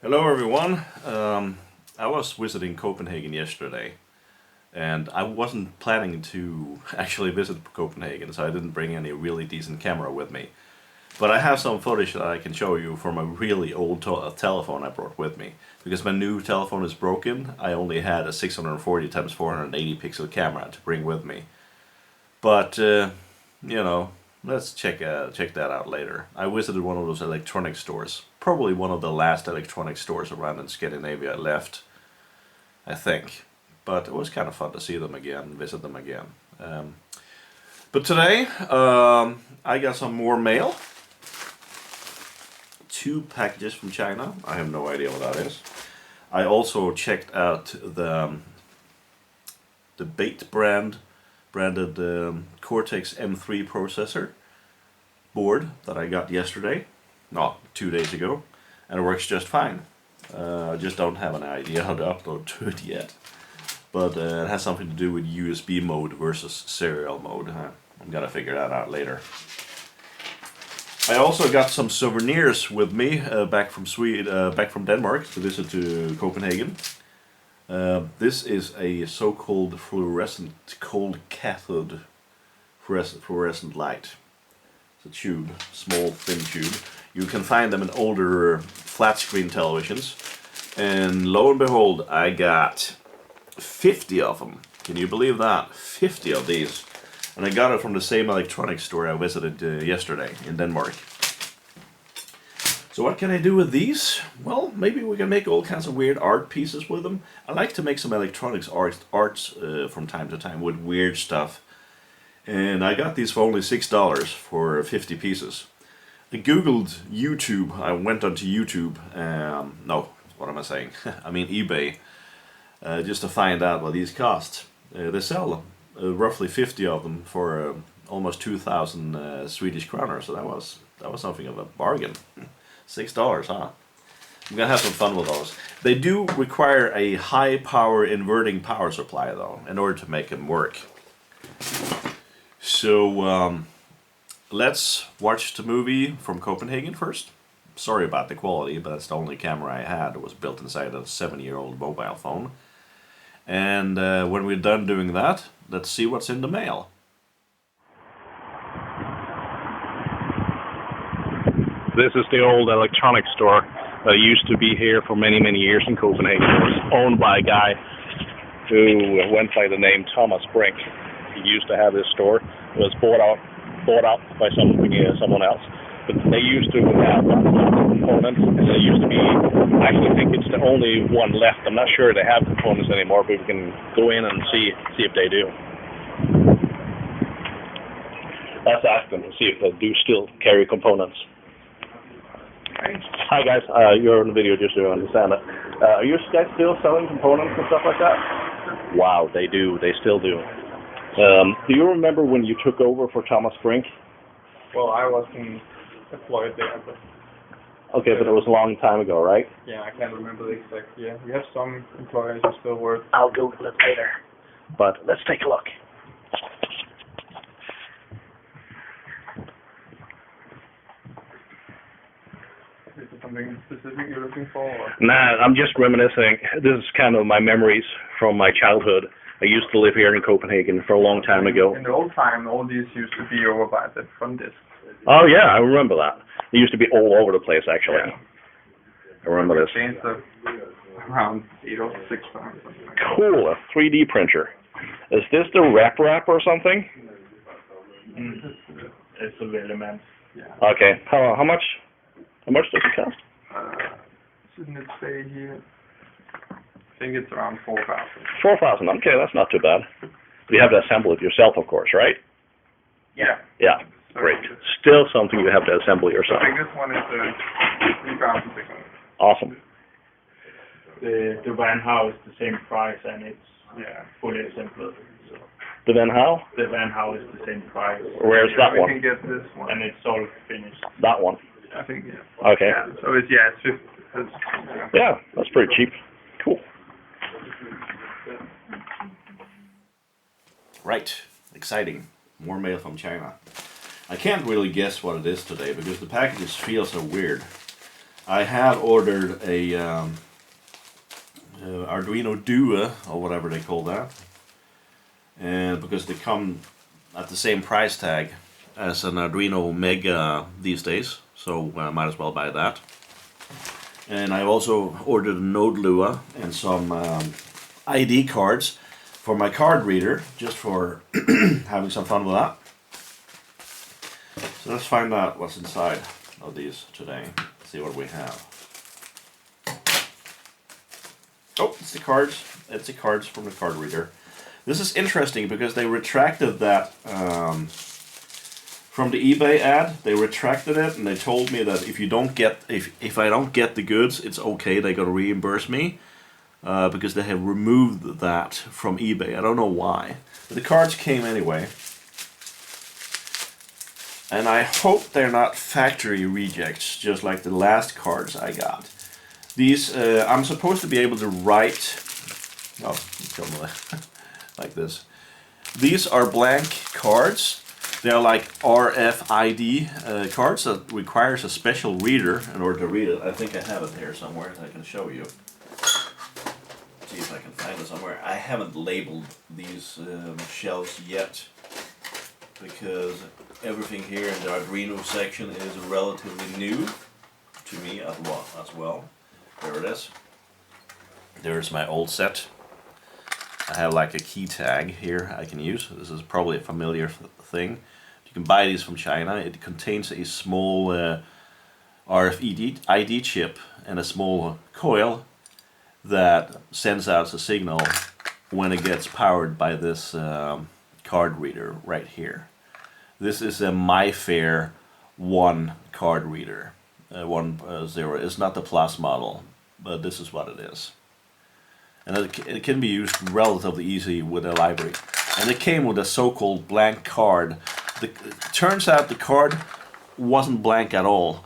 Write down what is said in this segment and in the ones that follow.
Hello everyone. I was visiting Copenhagen yesterday and I wasn't planning to actually visit Copenhagen, so I didn't bring any really decent camera with me. But I have some footage that I can show you from a really old telephone I brought with me. Because my new telephone is broken, I only had a 640 x 480 pixel camera to bring with me. But, let's check that out later. I visited one of those electronic stores. Probably one of the last electronic stores around in Scandinavia left, I think. But it was kind of fun to see them again, visit them again. But today, I got some more mail. 2 packages from China. I have no idea what that is. I also checked out the Bait branded Cortex M3 processor board that I got yesterday, no, 2 days ago, and it works just fine. I just don't have an idea how to upload to it yet. But it has something to do with USB mode versus serial mode. I'm gonna figure that out later. I also got some souvenirs with me back from Denmark to visit to Copenhagen. This is a so-called fluorescent cold cathode fluorescent light. It's a tube, small thin tube. You can find them in older flat screen televisions. And lo and behold, I got 50 of them. Can you believe that? 50 of these. And I got it from the same electronics store I visited yesterday in Denmark. So what can I do with these? Well, maybe we can make all kinds of weird art pieces with them. I like to make some electronics arts from time to time with weird stuff. And I got these for only $6 for 50 pieces. I googled YouTube. I went onto YouTube. No, what am I saying? I mean eBay. Just to find out what these cost. They sell roughly 50 of them for almost 2,000 Swedish kroner. So that was something of a bargain. $6, huh? I'm gonna have some fun with those. They do require a high power inverting power supply though, in order to make them work. So let's watch the movie from Copenhagen first. Sorry about the quality, but that's the only camera I had. It was built inside a 7-year-old mobile phone. And when we're done doing that, let's see what's in the mail. This is the old electronics store that used to be here for many, many years in Copenhagen. It was owned by a guy who went by the name Thomas Brink. He used to have this store. It was bought out by someone else. But they used to have components, and they used to be, I actually think it's the only one left. I'm not sure they have components anymore, but we can go in and see if they do. Let's ask them to see if they do still carry components. Hi guys, you're on the video just to understand it. Are you guys still selling components and stuff like that? Wow, they do. They still do. Do you remember when you took over for Thomas Brink? Well, I wasn't employed there, but... Okay, but it was a long time ago, right? Yeah, I can't remember the exact year. We have some employees who still work. I'll go with it later. But let's take a look. Is there something specific you're looking for? Or? Nah, I'm just reminiscing. This is kind of my memories from my childhood. I used to live here in Copenhagen for a long time ago. In the old time, all these used to be over by the front desk. Oh yeah, I remember that. They used to be all over the place, actually. Yeah. I remember this. Changed around 8 or 6 times. Cool, a 3D printer. Is this the wrap or something? It's a element. Yeah. Okay. How much? How much does it cost? Shouldn't it say here? I think it's around 4,000. 4,000. Okay, that's not too bad. You have to assemble it yourself, of course, right? Yeah. Yeah. Great. Still something you have to assemble yourself. I think this one is 3,600. Awesome. The Van How is the same price and it's fully assembled. So The Van How? the Van How is the same price. Where's that We one? can get this one. And it's all finished. That one. I think, yeah. Okay. Yeah, so it's 50. Yeah, that's pretty cheap. Cool. Right, exciting. More mail from China. I can't really guess what it is today because the packages feel so weird. I have ordered a Arduino Duo, or whatever they call that, and because they come at the same price tag as an Arduino Mega these days, so I might as well buy that. And I've also ordered a Node Lua and some ID cards for my card reader, just for having some fun with that. So let's find out what's inside of these today. See what we have. Oh, it's the cards. It's the cards from the card reader. This is interesting because they retracted that from the eBay ad. They retracted it and they told me that if I don't get the goods, it's okay. They're gonna reimburse me because they have removed that from eBay. I don't know why, but the cards came anyway. And I hope they're not factory rejects, just like the last cards I got. These, I'm supposed to be able to write, like this. These are blank cards. They're like RFID cards that requires a special reader in order to read it. I think I have it here somewhere that I can show you. See if I can find it somewhere. I haven't labeled these shells yet, because everything here in the Arduino section is relatively new to me as well. There it is. There's my old set. I have like a key tag here I can use. This is probably a familiar thing. You can buy these from China. It contains a small RFID ID chip and a small coil that sends out a signal when it gets powered by this card reader right here. This is a MyFair 1 card reader. 1.0. It's not the Plus model, but this is what it is. And it can be used relatively easy with a library. And it came with a so-called blank card. It turns out the card wasn't blank at all.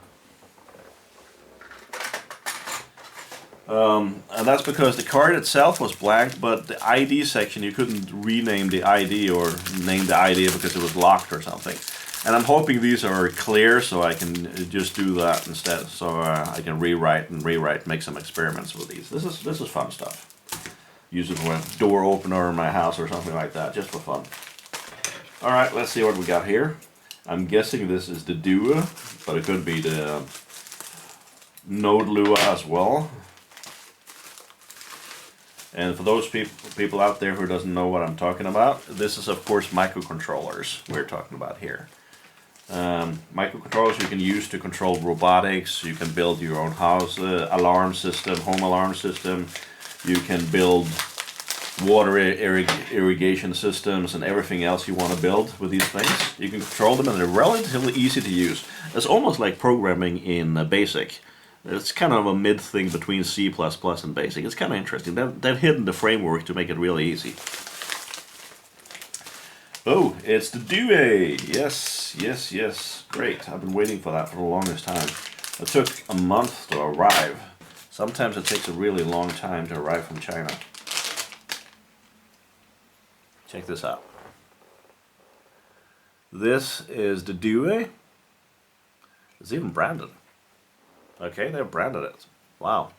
And that's because the card itself was blank, but the ID section, you couldn't rename the ID or name the ID because it was locked or something. And I'm hoping these are clear so I can just do that instead. So I can rewrite, make some experiments with these. This is fun stuff. Use it for a door opener in my house or something like that, just for fun. Alright, let's see what we got here. I'm guessing this is the Duo, but it could be the Node Lua as well. And for those people out there who doesn't know what I'm talking about, this is of course microcontrollers we're talking about here. Microcontrollers you can use to control robotics. You can build your own house alarm system, home alarm system. You can build water irrigation systems and everything else you want to build with these things. You can control them and they're relatively easy to use. It's almost like programming in BASIC. It's kind of a mid thing between C++ and BASIC. It's kind of interesting. They've hidden the framework to make it really easy. Oh, it's the Duo! Yes, yes, yes. Great. I've been waiting for that for the longest time. It took a month to arrive. Sometimes it takes a really long time to arrive from China. Check this out. This is the Duo. It's even branded. Okay, they've branded it. Wow.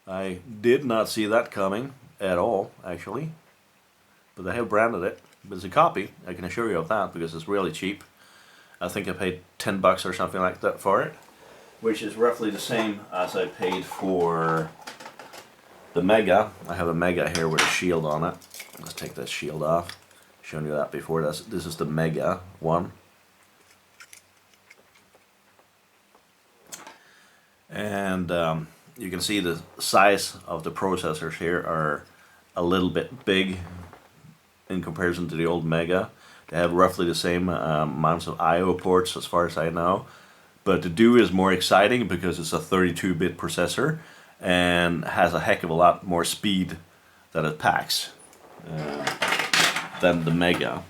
I did not see that coming at all, actually. But they have branded it. But it's a copy, I can assure you of that, because it's really cheap. I think I paid $10 or something like that for it, which is roughly the same as I paid for the Mega. I have a Mega here with a shield on it. Let's take that shield off. Shown you that before. This is the Mega one. And you can see the size of the processors here are a little bit big in comparison to the old Mega. They have roughly the same amounts of I/O ports as far as I know. But the Duo is more exciting because it's a 32-bit processor and has a heck of a lot more speed that it packs than the Mega.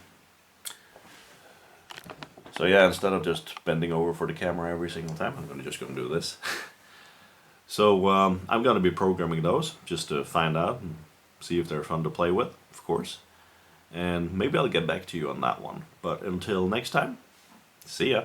So yeah, instead of just bending over for the camera every single time, I'm just going to do this. So I'm going to be programming those just to find out and see if they're fun to play with, of course. And maybe I'll get back to you on that one. But until next time, see ya.